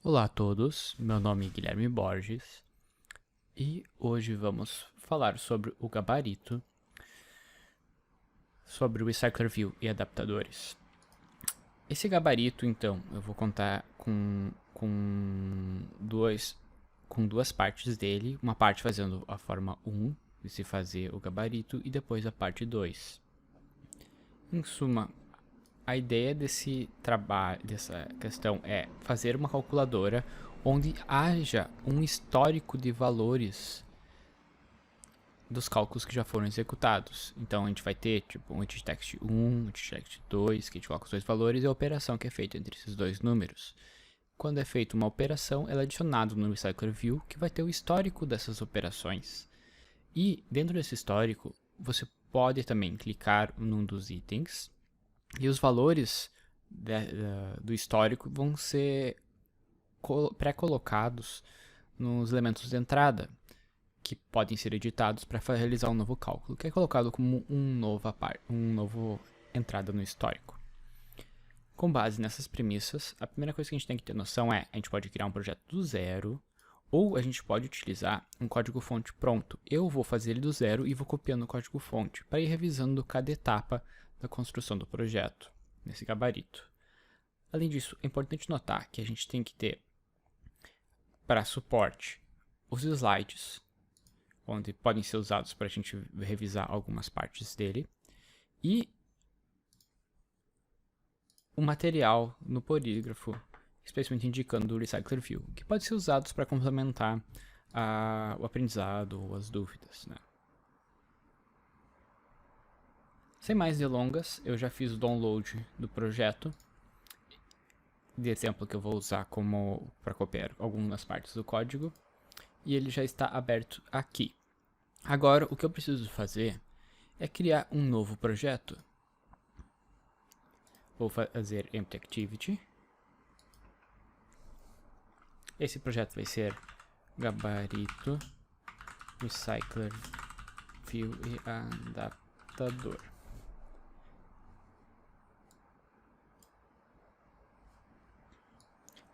Olá a todos, meu nome é Guilherme Borges e hoje vamos falar sobre o gabarito, sobre o Recycler View e adaptadores. Esse gabarito, então, eu vou contar com duas partes dele, uma parte fazendo a forma 1, de se fazer o gabarito, e depois a parte 2. Em suma, a ideia desse trabalho, dessa questão é fazer uma calculadora onde haja um histórico de valores dos cálculos que já foram executados. Então a gente vai ter tipo um edgetext 1, um edgetext 2, que a gente coloca os dois valores e a operação que é feita entre esses dois números. Quando é feita uma operação, ela é adicionada no Recycler View, que vai ter o histórico dessas operações. E dentro desse histórico, você pode também clicar num dos itens e os valores do histórico vão ser pré-colocados nos elementos de entrada, que podem ser editados para realizar um novo cálculo, que é colocado como um novo entrada no histórico. Com base nessas premissas, a primeira coisa que a gente tem que ter noção é, a gente pode criar um projeto do zero, ou a gente pode utilizar um código-fonte pronto. Eu vou fazer ele do zero e vou copiando o código-fonte para ir revisando cada etapa da construção do projeto, nesse gabarito. Além disso, é importante notar que a gente tem que ter, para suporte, os slides, onde podem ser usados para a gente revisar algumas partes dele, e o material no polígrafo, especialmente indicando o Recycler View, que pode ser usado para complementar o aprendizado ou as dúvidas. Né? Sem mais delongas, eu já fiz o download do projeto, de exemplo que eu vou usar como para copiar algumas partes do código, e ele já está aberto aqui. Agora, o que eu preciso fazer é criar um novo projeto. Vou fazer empty activity. Esse projeto vai ser gabarito, recycler, view e adaptador.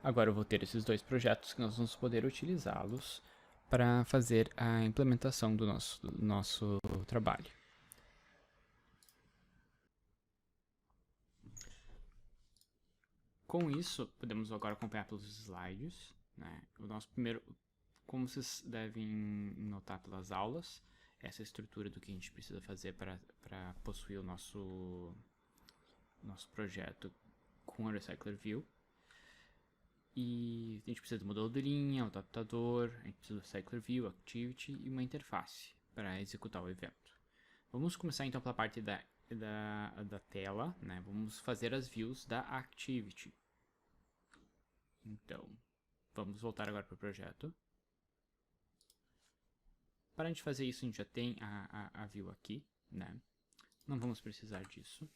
Agora eu vou ter esses dois projetos que nós vamos poder utilizá-los para fazer a implementação do nosso trabalho. Com isso, podemos agora acompanhar pelos slides. Né? O nosso primeiro, como vocês devem notar pelas aulas, essa é a estrutura do que a gente precisa fazer para possuir o nosso projeto com o Recycler View. E a gente precisa do modelo de linha, o adaptador, a gente precisa do Recycler View, Activity e uma interface para executar o evento. Vamos começar então pela parte da tela, né? Vamos fazer as views da Activity. Então, vamos voltar agora para o projeto. Para a gente fazer isso, a gente já tem a view aqui, né? Não vamos precisar disso.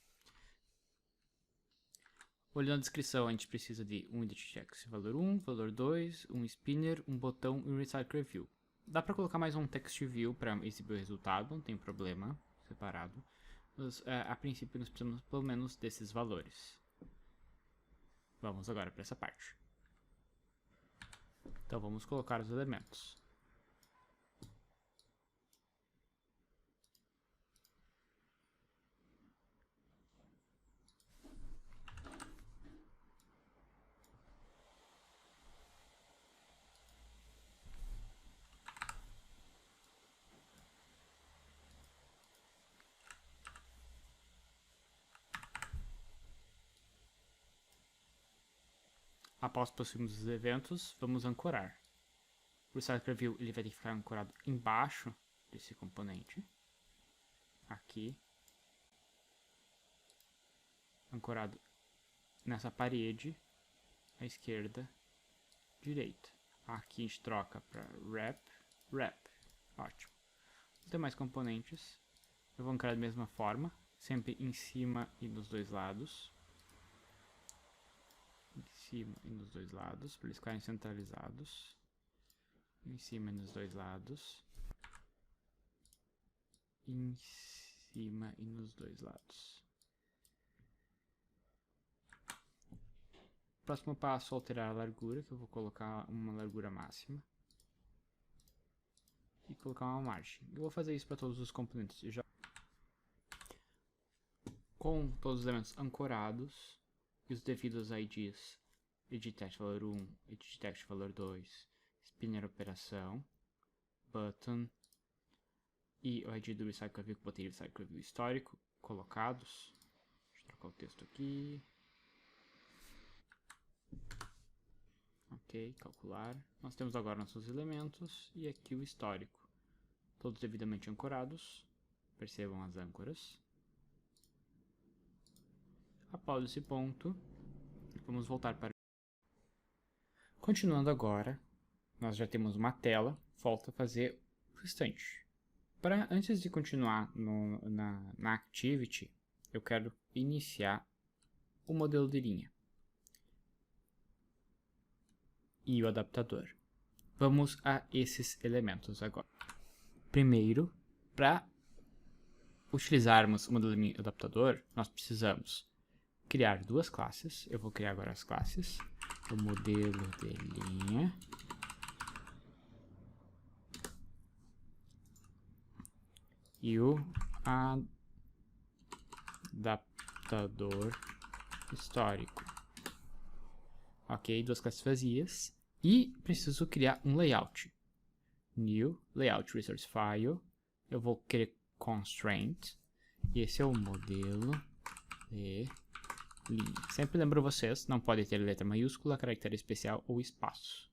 Olhando a descrição, a gente precisa de um edit valor 1, valor 2, um spinner, um botão e um recycler view. Dá para colocar mais um text view para exibir o resultado, não tem problema, separado. Mas a princípio nós precisamos pelo menos desses valores. Vamos agora para essa parte. Então vamos colocar os elementos. Após possuirmos os eventos, vamos ancorar. O recycler view ele vai ter que ficar ancorado embaixo desse componente. Aqui. Ancorado nessa parede, à esquerda, direita. Aqui a gente troca para wrap, wrap. Ótimo. Os demais componentes eu vou ancorar da mesma forma, sempre em cima e nos dois lados. Em cima e nos dois lados, para eles ficarem centralizados. Em cima e nos dois lados. Em cima e nos dois lados. Próximo passo, alterar a largura, que eu vou colocar uma largura máxima. E colocar uma margem. Eu vou fazer isso para todos os componentes. Com todos os elementos ancorados e os devidos IDs. edtest valor 1, edtest valor 2, spinner operação, button e o ID do recycle view que botei recycle view histórico colocados. Deixa eu trocar o texto aqui. Ok, calcular. Nós temos agora nossos elementos e aqui o histórico. Todos devidamente ancorados. Percebam as âncoras. Após esse ponto, vamos voltar para... Continuando agora, nós já temos uma tela, falta fazer o restante. Antes de continuar na Activity, eu quero iniciar o modelo de linha e o adaptador. Vamos a esses elementos agora. Primeiro, para utilizarmos o modelo de linha e o adaptador, nós precisamos criar duas classes. Eu vou criar agora as classes. O modelo de linha e o adaptador histórico. Ok, duas classes vazias. E preciso criar um layout. New Layout Resource File. Eu vou querer constraint. E esse é o modelo de linha. Sempre lembro vocês, não pode ter letra maiúscula, caractere especial ou espaço.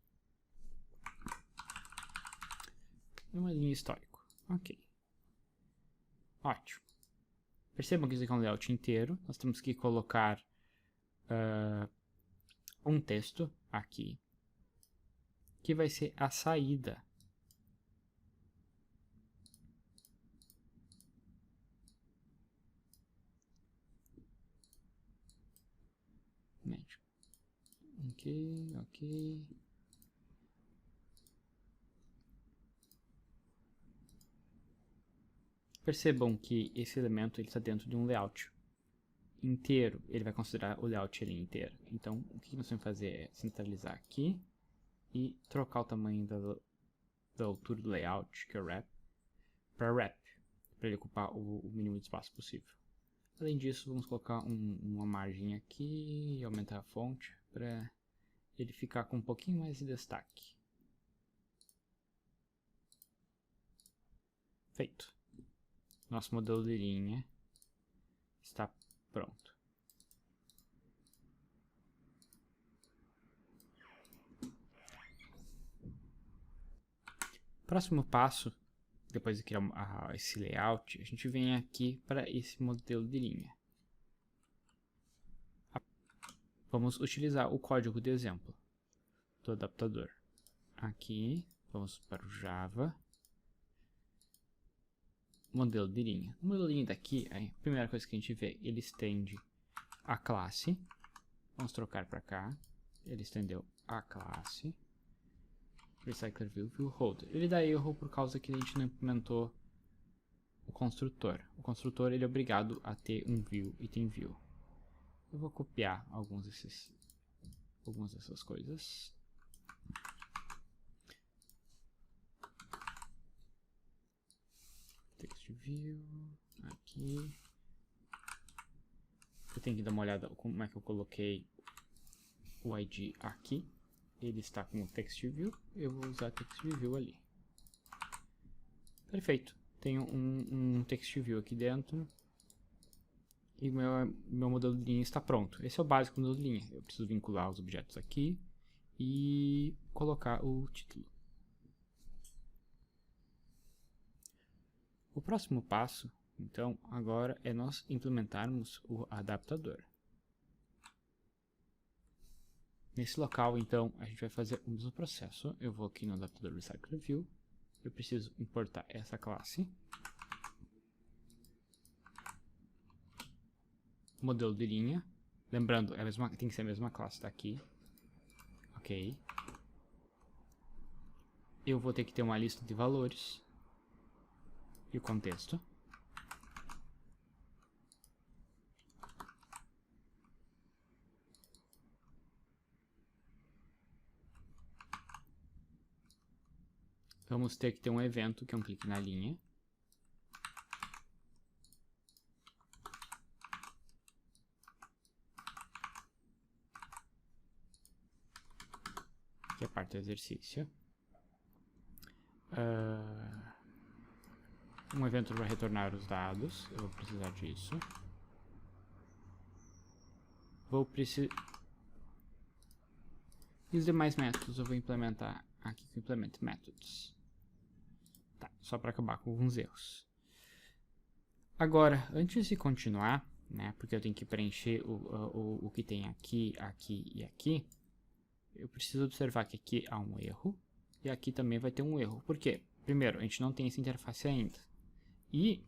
E uma linha histórico. Ok. Ótimo. Percebam que isso aqui é um layout inteiro. Nós temos que colocar um texto aqui, que vai ser a saída. Médio. Ok. Percebam que esse elemento está dentro de um layout inteiro. Ele vai considerar o layout ali inteiro. Então, o que nós vamos fazer é centralizar aqui e trocar o tamanho da altura do layout, que é o wrap, para wrap, para ele ocupar o mínimo de espaço possível. Além disso, vamos colocar uma margem aqui e aumentar a fonte para ele ficar com um pouquinho mais de destaque. Feito. Nosso modelo de linha está pronto. Próximo passo, depois de criar esse layout, a gente vem aqui para esse modelo de linha. Vamos utilizar o código de exemplo do adaptador. Aqui, vamos para o Java. Modelo de linha. O modelo de linha daqui, a primeira coisa que a gente vê, ele estende a classe. Vamos trocar para cá. Ele estendeu a classe. Recycler view, view holder. Ele dá erro por causa que a gente não implementou o construtor. O construtor ele é obrigado a ter um view, item view. Eu vou copiar algumas dessas coisas. Text view, aqui. Eu tenho que dar uma olhada como é que eu coloquei o ID aqui. Ele está com o text view, eu vou usar text view ali. Perfeito. Tenho um text view aqui dentro. E meu modelo de linha está pronto. Esse é o básico do modelo de linha. Eu preciso vincular os objetos aqui e colocar o título. O próximo passo, então, agora é nós implementarmos o adaptador. Nesse local, então, a gente vai fazer o mesmo processo. Eu vou aqui no adaptador Recycler View. Eu preciso importar essa classe. Modelo de linha. Lembrando, tem que ser a mesma classe daqui. Ok. Eu vou ter que ter uma lista de valores. E o contexto. vamos ter que ter um evento, que é um clique na linha. Que é a parte do exercício. Um evento vai retornar os dados, eu vou precisar disso. E os demais métodos eu vou implementar aqui com Implement Methods. Tá, só para acabar com alguns erros. Agora, antes de continuar, né, porque eu tenho que preencher o que tem aqui, aqui e aqui, eu preciso observar que aqui há um erro e aqui também vai ter um erro. Por quê? Primeiro, a gente não tem essa interface ainda. E,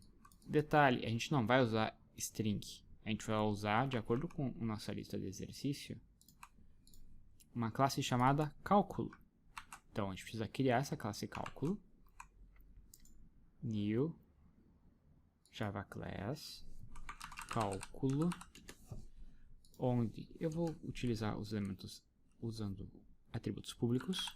detalhe, a gente não vai usar string. A gente vai usar, de acordo com a nossa lista de exercício, uma classe chamada cálculo. Então, a gente precisa criar essa classe cálculo. New Java Class cálculo, onde eu vou utilizar os elementos usando atributos públicos.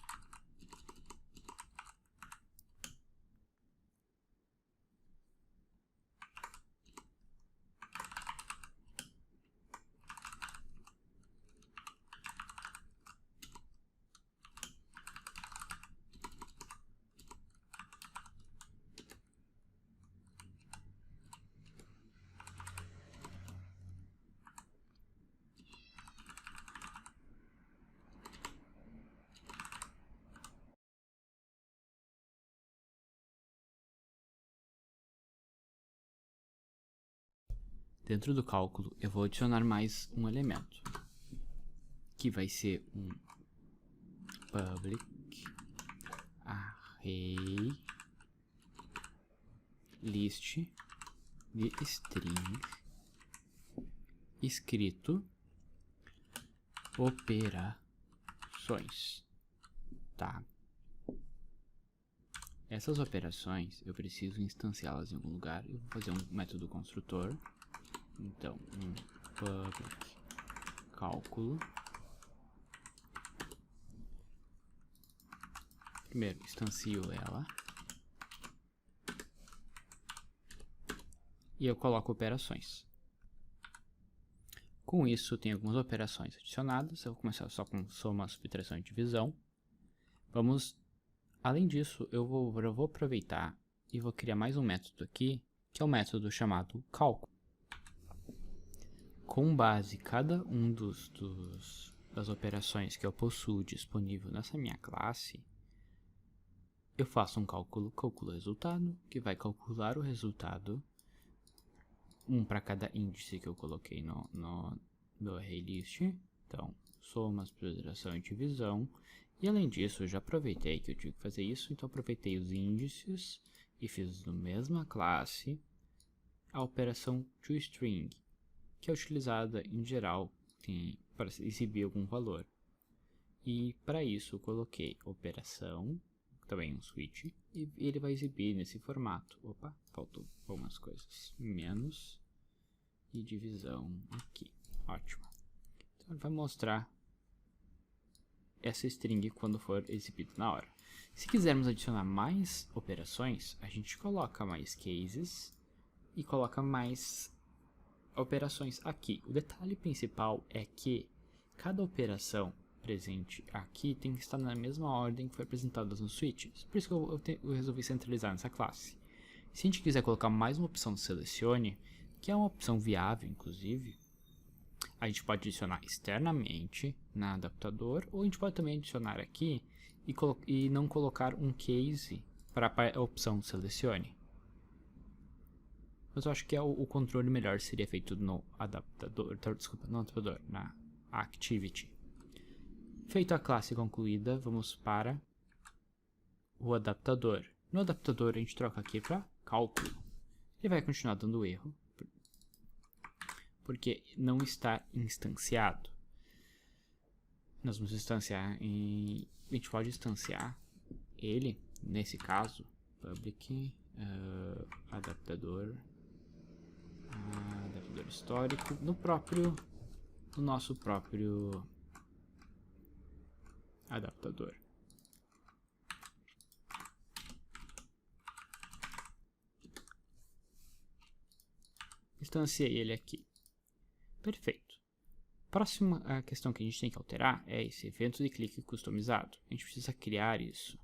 Dentro do cálculo, eu vou adicionar mais um elemento, que vai ser um public array list de string escrito operações, tá? Essas operações eu preciso instanciá-las em algum lugar. Eu vou fazer um método construtor. Então, um public cálculo. Primeiro, instancio ela. E eu coloco operações. Com isso, tem algumas operações adicionadas. Eu vou começar só com soma, subtração e divisão. Além disso, eu vou aproveitar e vou criar mais um método aqui, que é o método chamado cálculo. Com base em cada um das operações que eu possuo disponível nessa minha classe, eu faço um cálculo resultado, que vai calcular o resultado, um para cada índice que eu coloquei no meu array list. Então, soma, subtração e divisão. E além disso, eu já aproveitei que eu tive que fazer isso, então aproveitei os índices e fiz na mesma classe a operação toString, que é utilizada em geral para exibir algum valor. E para isso eu coloquei operação, também um switch, e ele vai exibir nesse formato. Opa, faltou algumas coisas. Menos e divisão aqui. Ótimo. Então ele vai mostrar essa string quando for exibido na hora. Se quisermos adicionar mais operações, a gente coloca mais cases e coloca mais operações aqui. O detalhe principal é que cada operação presente aqui tem que estar na mesma ordem que foi apresentada nos switches. Por isso que eu resolvi centralizar nessa classe. Se a gente quiser colocar mais uma opção de selecione, que é uma opção viável, inclusive, a gente pode adicionar externamente na adaptador, ou a gente pode também adicionar aqui e não colocar um case para a opção selecione. Mas eu acho que o controle melhor seria feito no adaptador, no adaptador, na activity. Feita a classe concluída, vamos para o adaptador. No adaptador a gente troca aqui para cálculo. Ele vai continuar dando erro, porque não está instanciado. Nós vamos instanciar e a gente pode instanciar ele, nesse caso, public adaptador histórico, no nosso próprio adaptador. instanciei ele aqui. Perfeito. Próxima questão que a gente tem que alterar é esse evento de clique customizado. A gente precisa criar isso.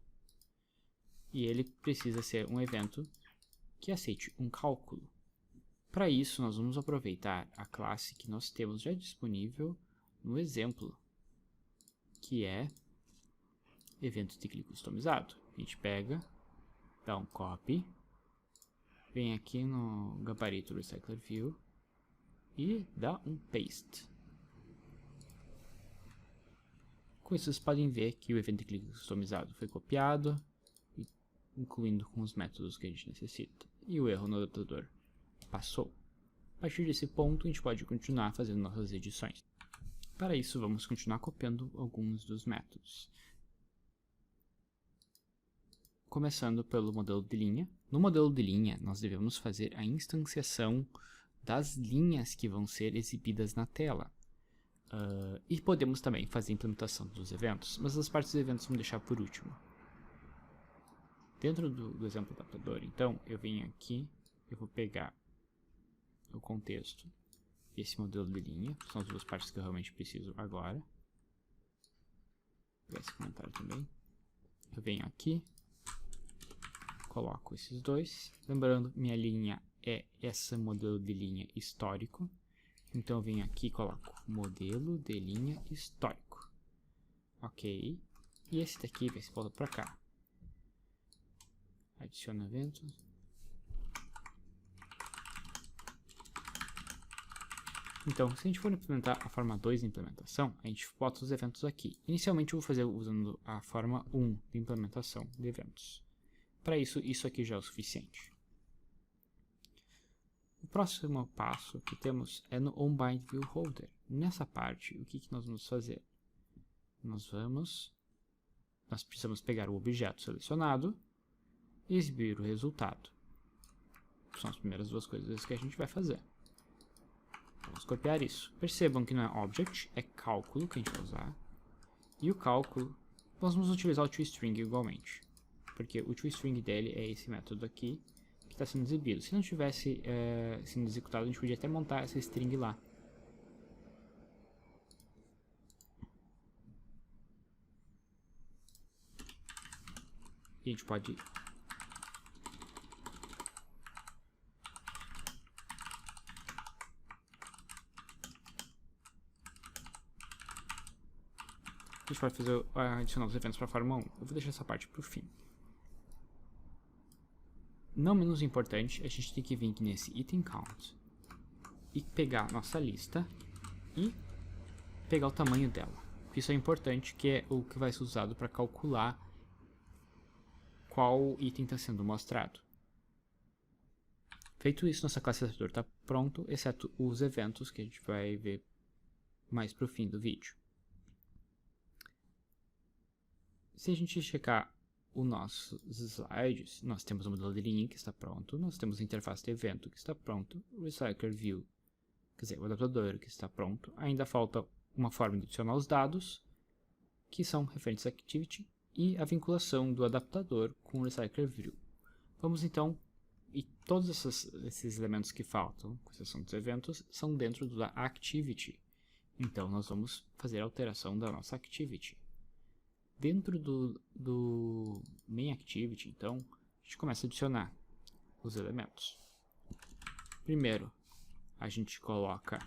E ele precisa ser um evento que aceite um cálculo. Para isso, nós vamos aproveitar a classe que nós temos já disponível no exemplo, que é evento de clique customizado. A gente pega, dá um copy, vem aqui no gabarito Recycler View e dá um paste. Com isso, vocês podem ver que o evento de clique customizado foi copiado, incluindo com os métodos que a gente necessita. E o erro no adaptador passou. A partir desse ponto, a gente pode continuar fazendo nossas edições. Para isso, vamos continuar copiando alguns dos métodos. Começando pelo modelo de linha. No modelo de linha, nós devemos fazer a instanciação das linhas que vão ser exibidas na tela. E podemos também fazer a implementação dos eventos, mas as partes dos eventos vamos deixar por último. Dentro do exemplo do adaptador, então, eu venho aqui, eu vou pegar o contexto e esse modelo de linha, que são as duas partes que eu realmente preciso agora. Vou pegar esse comentário também. Eu venho aqui, coloco esses dois. Lembrando, minha linha é esse modelo de linha histórico. Então eu venho aqui e coloco modelo de linha histórico. Ok. E esse daqui vai se voltar para cá. Adiciona eventos. Então, se a gente for implementar a forma 2 de implementação, a gente bota os eventos aqui. Inicialmente eu vou fazer usando a forma 1 de implementação de eventos. Para isso, isso aqui já é o suficiente. O próximo passo que temos é no onBindViewHolder. Nessa parte, o que nós vamos fazer? Nós precisamos pegar o objeto selecionado e exibir o resultado. São as primeiras duas coisas que a gente vai fazer. Vamos copiar isso. Percebam que não é object, é cálculo que a gente vai usar. E o cálculo, nós vamos utilizar o toString igualmente. Porque o toString dele é esse método aqui, que está sendo exibido. Se não tivesse sendo executado, a gente podia até montar essa string lá. E a gente pode fazer adicionar os eventos para a forma 1. Eu vou deixar essa parte para o fim. Não menos importante, a gente tem que vir aqui nesse item count e pegar nossa lista e pegar o tamanho dela. Isso é importante, que é o que vai ser usado para calcular qual item está sendo mostrado. Feito isso, nossa classe adaptador está pronto, exceto os eventos que a gente vai ver mais para o fim do vídeo. Se a gente checar os nossos slides, nós temos o modelo de linha que está pronto, nós temos a interface de evento que está pronto, o Recycler View, quer dizer, o adaptador que está pronto. Ainda falta uma forma de adicionar os dados, que são referentes à Activity, e a vinculação do adaptador com o Recycler View. Vamos então, e todos esses elementos que faltam, com exceção dos eventos, são dentro da Activity. Então nós vamos fazer a alteração da nossa Activity. Dentro do main activity, então, a gente começa a adicionar os elementos. Primeiro, a gente coloca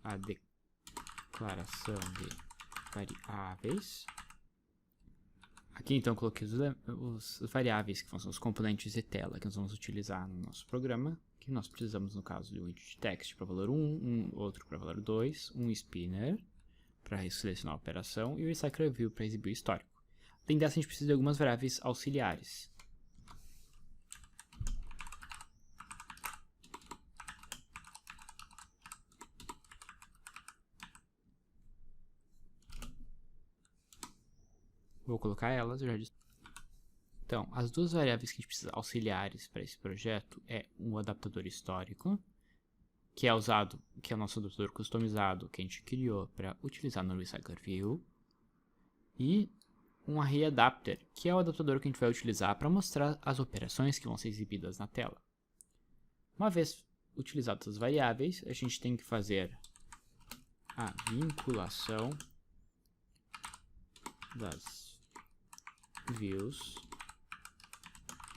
a declaração de variáveis. Aqui, então, coloquei os variáveis, que são os componentes de tela que nós vamos utilizar no nosso programa, que nós precisamos, no caso, de um init text para valor 1, outro para valor 2, um spinner para selecionar a operação, e o Recycler View para exibir o histórico. Além dessa, a gente precisa de algumas variáveis auxiliares. Vou colocar elas, eu já disse. Então, as duas variáveis que a gente precisa auxiliares para esse projeto é um adaptador histórico, que é o nosso adaptador customizado que a gente criou para utilizar no Recycler View, e um ArrayAdapter, que é o adaptador que a gente vai utilizar para mostrar as operações que vão ser exibidas na tela. Uma vez utilizadas as variáveis, a gente tem que fazer a vinculação das views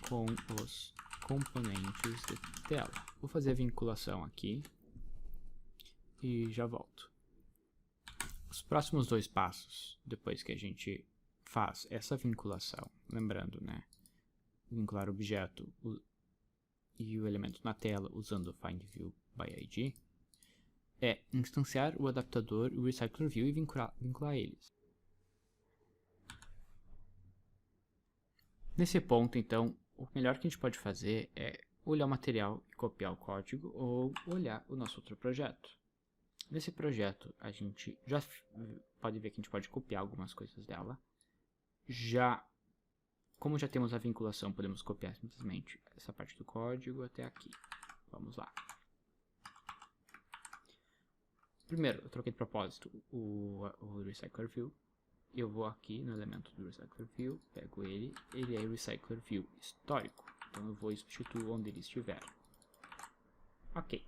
com os componentes de tela. Vou fazer a vinculação aqui e já volto. Os próximos dois passos, depois que a gente faz essa vinculação, lembrando, né, vincular o objeto e o elemento na tela usando o findViewById, é instanciar o adaptador e o recyclerView e vincular eles. Nesse ponto, então, o melhor que a gente pode fazer é olhar o material e copiar o código ou olhar o nosso outro projeto. Nesse projeto, a gente já pode ver que a gente pode copiar algumas coisas dela. Como já temos a vinculação, podemos copiar simplesmente essa parte do código até aqui. Vamos lá. Primeiro, eu troquei de propósito o recyclerView. Eu vou aqui no elemento do recyclerView, pego ele é recyclerView histórico. Então eu vou substituir onde ele estiver. Ok.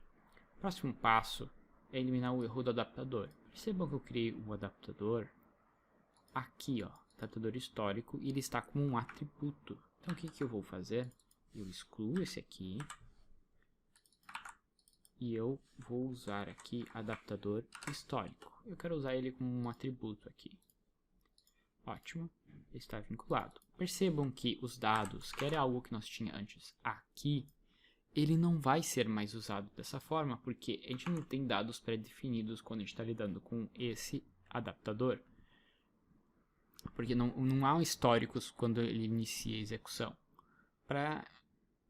Próximo passo é eliminar o erro do adaptador. Percebam que eu criei um adaptador aqui, ó, adaptador histórico, e ele está como um atributo. Então o que eu vou fazer? Eu excluo esse aqui e eu vou usar aqui adaptador histórico. Eu quero usar ele como um atributo aqui. Ótimo, está vinculado. Percebam que os dados, que era algo que nós tínhamos antes aqui, ele não vai ser mais usado dessa forma, porque a gente não tem dados pré-definidos quando a gente está lidando com esse adaptador. Porque não há históricos quando ele inicia a execução.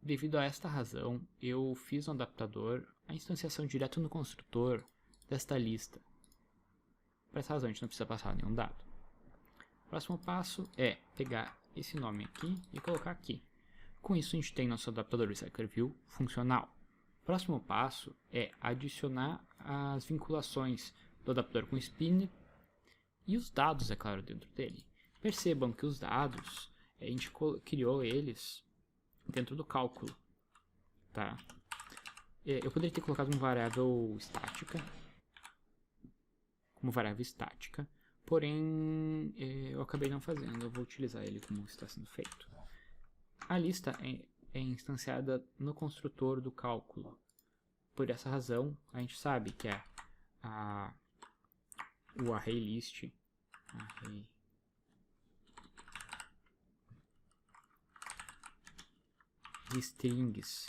Devido a esta razão, eu fiz um adaptador, a instanciação direto no construtor desta lista. Por essa razão, a gente não precisa passar nenhum dado. O próximo passo é pegar esse nome aqui e colocar aqui. Com isso, a gente tem nosso adaptador recyclerView funcional. O próximo passo é adicionar as vinculações do adaptador com o spinner e os dados, é claro, dentro dele. Percebam que os dados, a gente criou eles dentro do cálculo. Tá? Eu poderia ter colocado uma variável estática, porém eu acabei não fazendo. Eu vou utilizar ele como está sendo feito. A lista é instanciada no construtor do cálculo. Por essa razão, a gente sabe que é o ArrayList, strings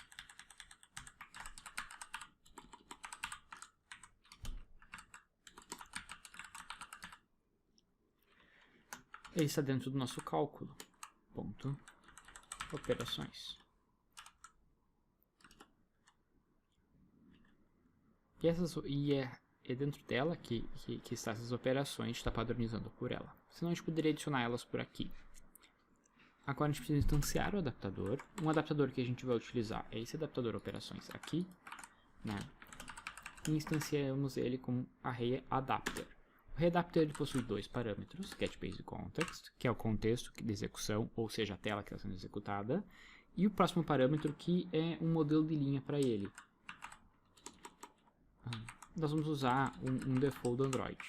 ele está dentro do nosso cálculo. Ponto. Operações. E é dentro dela que está essas operações, a gente está padronizando por ela. Senão a gente poderia adicionar elas por aqui. Agora a gente precisa instanciar o adaptador. Um adaptador que a gente vai utilizar é esse adaptador operações aqui, né? E instanciamos ele com ArrayAdapter. O ArrayAdapter ele possui dois parâmetros, getBaseContext, que é o contexto de execução, ou seja, a tela que está sendo executada, e o próximo parâmetro que é um modelo de linha para ele. Nós vamos usar um default do Android.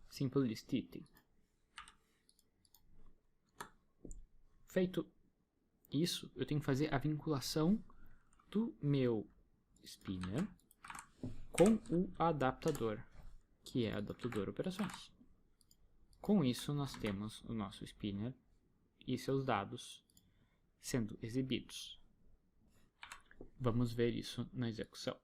Simple List Item. Feito isso, eu tenho que fazer a vinculação do meu spinner com o adaptador, que é adaptador operações. Com isso, nós temos o nosso spinner e seus dados sendo exibidos. Vamos ver isso na execução.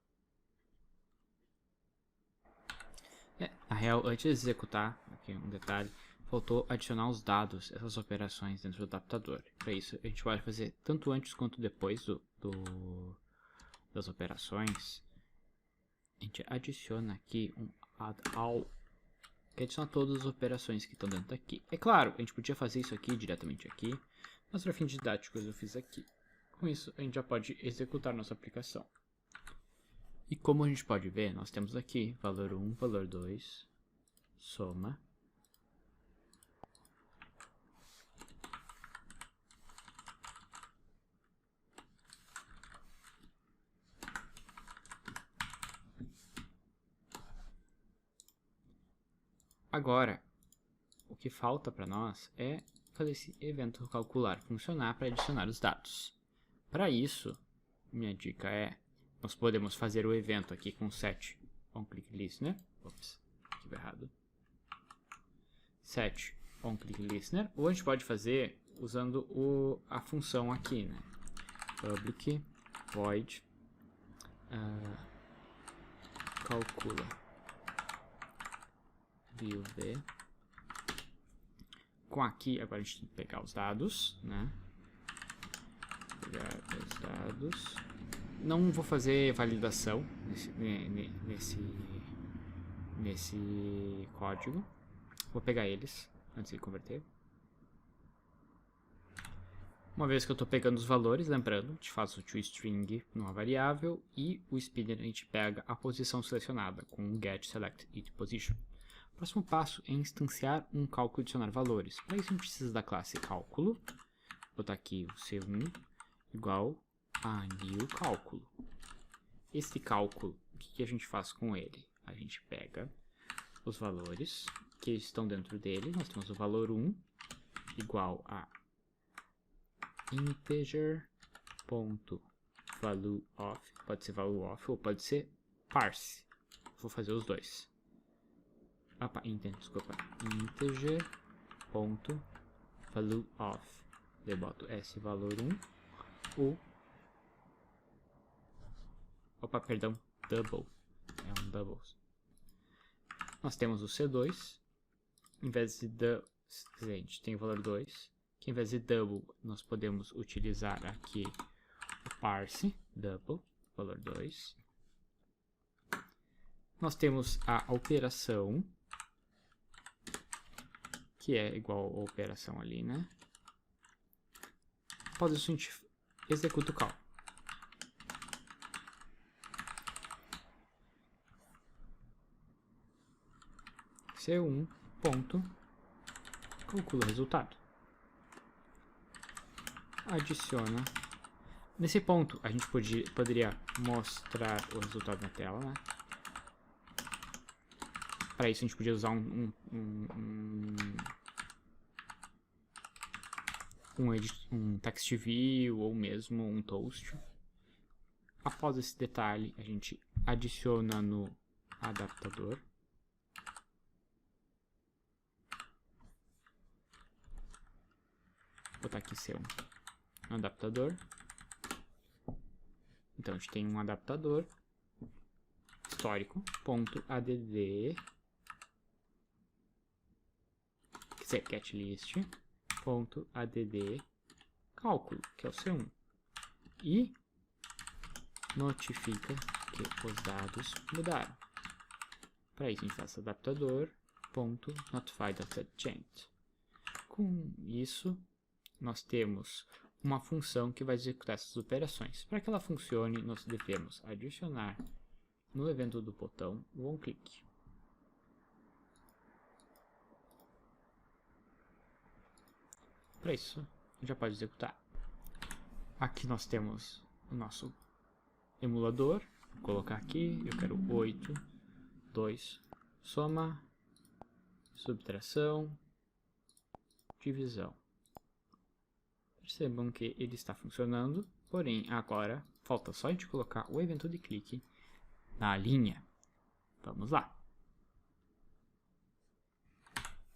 Na real, antes de executar, aqui um detalhe, faltou adicionar os dados, essas operações dentro do adaptador. Para isso, a gente pode fazer tanto antes quanto depois das operações. A gente adiciona aqui um add_all, que adiciona todas as operações que estão dentro daqui. É claro, a gente podia fazer isso aqui diretamente aqui, mas para fins didáticos eu fiz aqui. Com isso, a gente já pode executar nossa aplicação. E como a gente pode ver, nós temos aqui valor 1, valor 2, soma. Agora, o que falta para nós é fazer esse evento calcular funcionar para adicionar os dados. Para isso, minha dica é, nós podemos fazer o evento aqui com set onClickListener. Ops, aqui errado. Set onClickListener. Ou a gente pode fazer usando a função aqui, né? Public void calcula view v. Com aqui, agora a gente tem que pegar os dados, né? Pegar os dados. Não vou fazer validação nesse código. Vou pegar eles antes de converter. Uma vez que eu estou pegando os valores, lembrando, a gente faz o toString numa variável e o spinner a gente pega a posição selecionada com o get select it position. O próximo passo é instanciar um cálculo e adicionar valores. Para isso a gente precisa da classe cálculo. Vou botar aqui o C1 igual a new cálculo. Esse cálculo, o que a gente faz com ele? A gente pega os valores que estão dentro dele. Nós temos o valor 1 igual a integer.valueOf, pode ser valueOf ou pode ser parse. Vou fazer os dois. Integer.valueOf. Eu boto esse valor 1, double. É um double. Nós temos o C2, em vez de a gente tem o valor 2, que em vez de double nós podemos utilizar aqui o parse, double, valor 2. Nós temos a operação, que é igual a operação ali, né? Após isso a gente executa o cálculo. C1 ponto calcula o resultado. Adiciona. Nesse ponto a gente poderia mostrar o resultado na tela, né? Para isso a gente podia usar um text view ou mesmo um toast. Após esse detalhe a gente adiciona no adaptador. Vou botar aqui C1 no adaptador. Então a gente tem um adaptador histórico.add getlist.add cálculo, que é o C1, e notifica que os dados mudaram. Para isso a gente faz adaptador.notify.change. Com isso nós temos uma função que vai executar essas operações. Para que ela funcione, nós devemos adicionar no evento do botão o onClick. Para isso, já pode executar. Aqui nós temos o nosso emulador. Vou colocar aqui, eu quero 8, 2, soma, subtração, divisão. Percebam que ele está funcionando, porém agora falta só a gente colocar o evento de clique na linha. Vamos lá.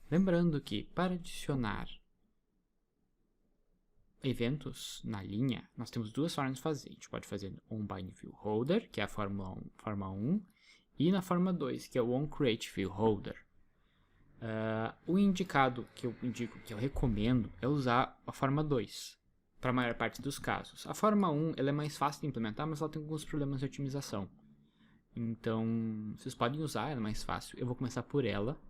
Lembrando que para adicionar eventos na linha, nós temos duas formas de fazer. A gente pode fazer no onBindViewHolder, que é a forma 1, e na forma 2, que é o onCreateViewHolder. O indicado que eu recomendo é usar a forma 2 para a maior parte dos casos. A forma 1 ela é mais fácil de implementar, mas ela tem alguns problemas de otimização. Então, vocês podem usar, ela é mais fácil. Eu vou começar por ela,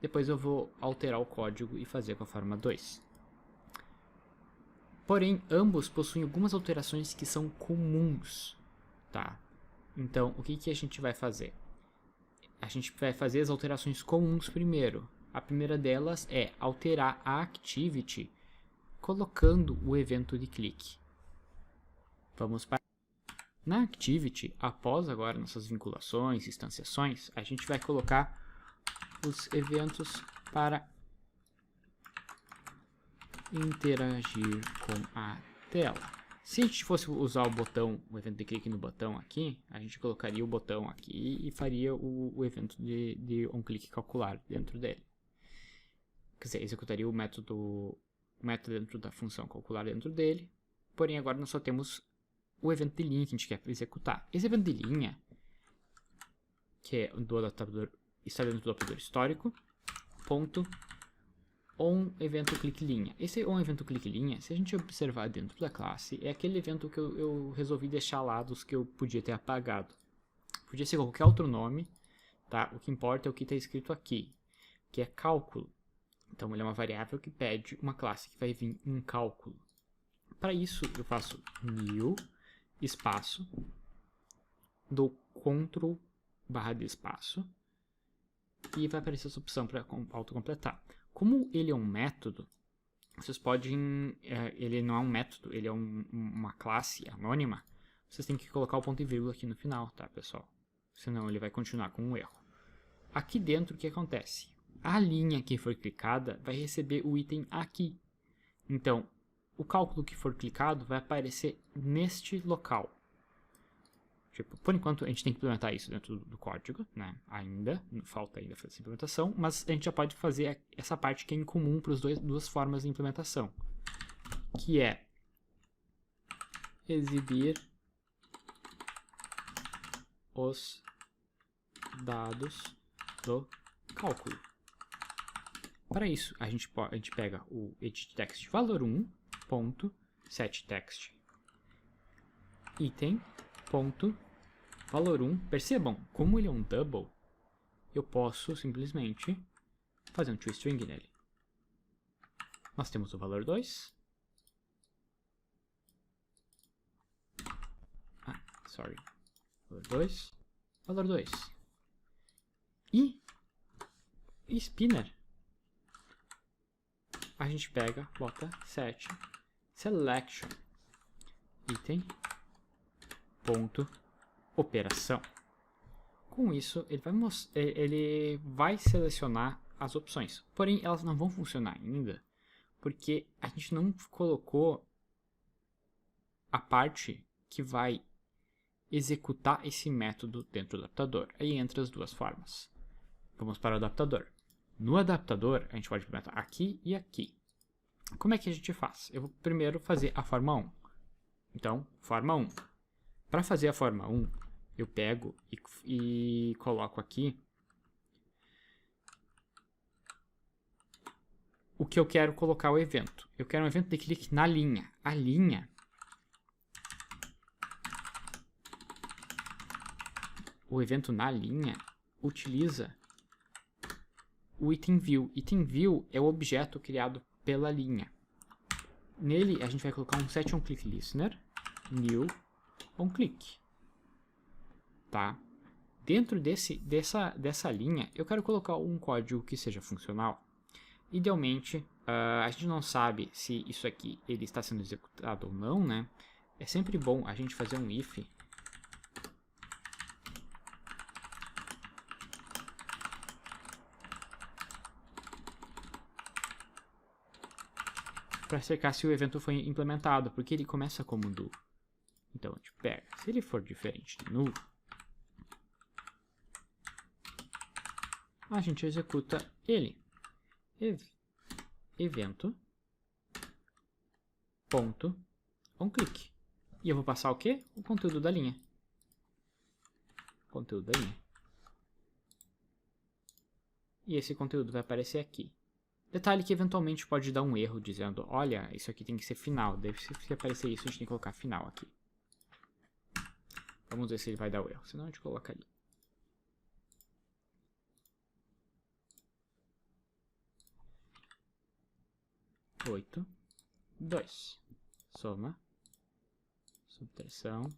depois eu vou alterar o código e fazer com a forma 2. Porém, ambos possuem algumas alterações que são comuns, tá? Então, o que a gente vai fazer? A gente vai fazer as alterações comuns primeiro. A primeira delas é alterar a activity colocando o evento de clique. Vamos para... Na activity, após agora nossas vinculações, instanciações, a gente vai colocar os eventos para interagir com a tela. Se a gente fosse usar o evento de clique no botão aqui, a gente colocaria o botão aqui e faria o evento de onClick calcular dentro dele. Quer dizer, executaria o método dentro da função calcular dentro dele, porém agora nós só temos o evento de linha que a gente quer executar. Esse evento de linha, que é do adaptador, está dentro do adaptador histórico, ponto, onEvento clique linha. Esse onEvento clique linha, se a gente observar dentro da classe, é aquele evento que eu resolvi deixar lá dos que eu podia ter apagado. Podia ser qualquer outro nome, tá? O que importa é o que está escrito aqui, que é cálculo. Então ele é uma variável que pede uma classe que vai vir em cálculo. Para isso eu faço new espaço, dou Ctrl barra de espaço e vai aparecer essa opção para autocompletar. Como ele é um método, vocês podem, ele não é um método, ele é uma classe anônima, vocês têm que colocar o ponto e vírgula aqui no final, tá, pessoal? Senão ele vai continuar com um erro. Aqui dentro o que acontece? A linha que for clicada vai receber o item aqui. Então, o cálculo que for clicado vai aparecer neste local. Tipo, por enquanto a gente tem que implementar isso dentro do código, né? Falta ainda fazer essa implementação, mas a gente já pode fazer essa parte que é em comum para as duas formas de implementação, que é exibir os dados do cálculo. Para isso, a gente pega o editText valor 1, ponto, setText item, ponto, valor 1. Percebam, como ele é um double, eu posso simplesmente fazer um toString nele. Nós temos o valor 2. Valor 2. Valor 2. E spinner. A gente pega, bota set selection item ponto operação. Com isso ele vai selecionar as opções, porém elas não vão funcionar ainda porque a gente não colocou a parte que vai executar esse método dentro do adaptador. Aí entra as duas formas. Vamos para o adaptador. No adaptador, a gente pode implementar aqui e aqui. Como é que a gente faz? Eu vou primeiro fazer a forma 1. Então, forma 1. Para fazer a forma 1, eu pego e coloco aqui o que eu quero colocar o evento. Eu quero um evento de clique na linha. A linha, o evento na linha, utiliza o item view. Item view é o objeto criado pela linha. Nele a gente vai colocar um setOnClickListener, new onClick. Tá? Dentro dessa linha, eu quero colocar um código que seja funcional. Idealmente, a gente não sabe se isso aqui ele está sendo executado ou não, né? É sempre bom a gente fazer um if para checar se o evento foi implementado, porque ele começa como do. Então a gente pega, se ele for diferente de null, a gente executa ele. Evento ponto onClick. E eu vou passar o quê? O conteúdo da linha. Conteúdo da linha. E esse conteúdo vai aparecer aqui. Detalhe que eventualmente pode dar um erro dizendo, olha, isso aqui tem que ser final. Deve se aparecer isso, a gente tem que colocar final aqui. Vamos ver se ele vai dar o erro, senão a gente coloca ali. Oito, 2. Soma, subtração,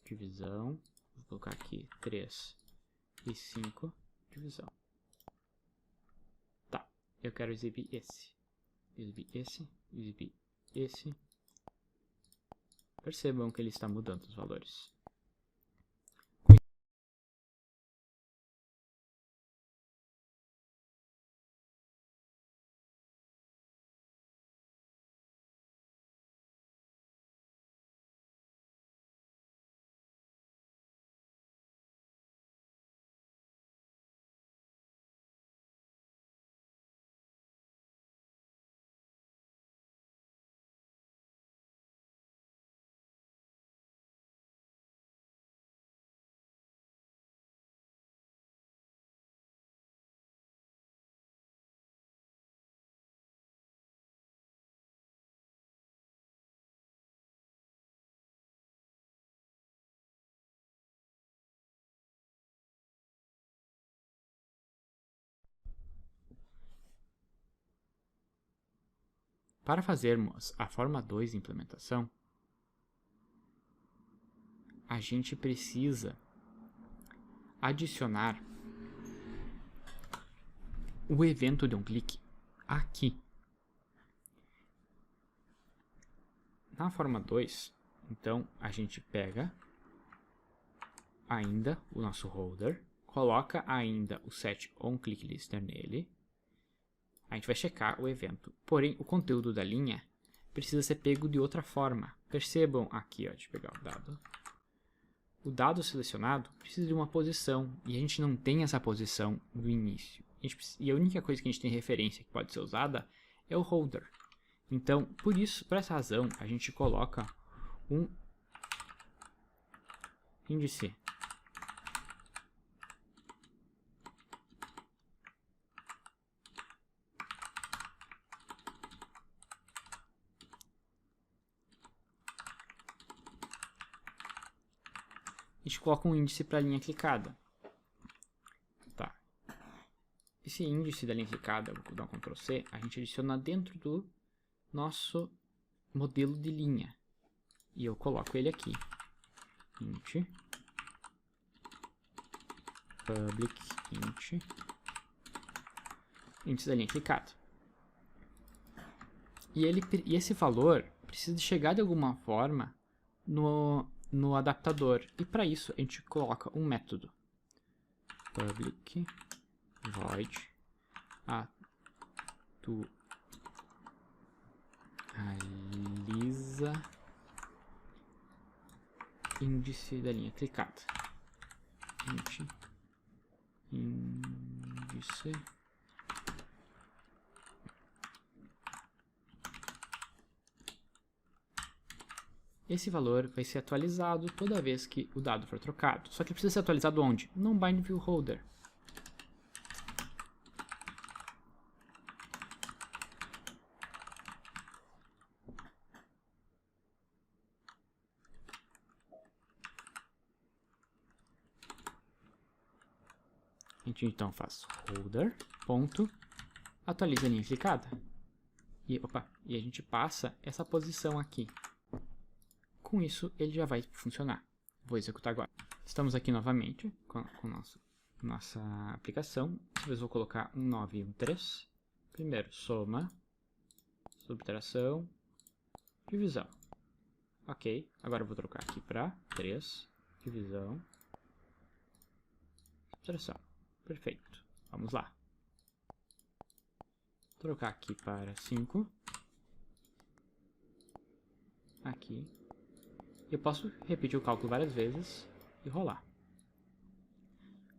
divisão. Vou colocar aqui 3 e 5, divisão. Tá, eu quero exibir esse. Exibir esse, exibir esse. Percebam que ele está mudando os valores. para fazermos a forma 2 de implementação, a gente precisa adicionar o evento de onClick aqui. Na forma 2, então, a gente pega ainda o nosso holder, coloca ainda o set onClickListener nele. A gente vai checar o evento. Porém, o conteúdo da linha precisa ser pego de outra forma. Percebam aqui, ó, deixa eu pegar o dado. O dado selecionado precisa de uma posição, e a gente não tem essa posição no início. E a única coisa que a gente tem referência que pode ser usada é o holder. Então, por essa razão, a gente coloca um índice coloca um índice para a linha clicada. Tá. Esse índice da linha clicada, vou dar um Ctrl C, a gente adiciona dentro do nosso modelo de linha. E eu coloco ele aqui. Int public int índice da linha clicada. E esse valor precisa de chegar de alguma forma no adaptador. E para isso a gente coloca um método public void atualiza índice da linha clicada. Índice esse valor vai ser atualizado toda vez que o dado for trocado. Só que precisa ser atualizado onde? No bind view holder. A gente então faz holder ponto atualiza a linha clicada. E a gente passa essa posição aqui. Com isso, ele já vai funcionar. Vou executar agora. Estamos aqui novamente com nossa aplicação. Dessa vez vou colocar um 9 e um 3. Primeiro, soma, subtração, divisão. Ok, agora eu vou trocar aqui para 3, divisão, subtração. Perfeito. Vamos lá. Trocar aqui para 5. Aqui. Eu posso repetir o cálculo várias vezes e rolar.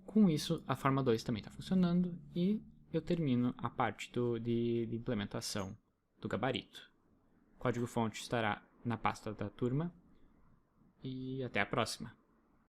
Com isso, a forma 2 também está funcionando e eu termino a parte de implementação do gabarito. O código-fonte estará na pasta da turma e até a próxima.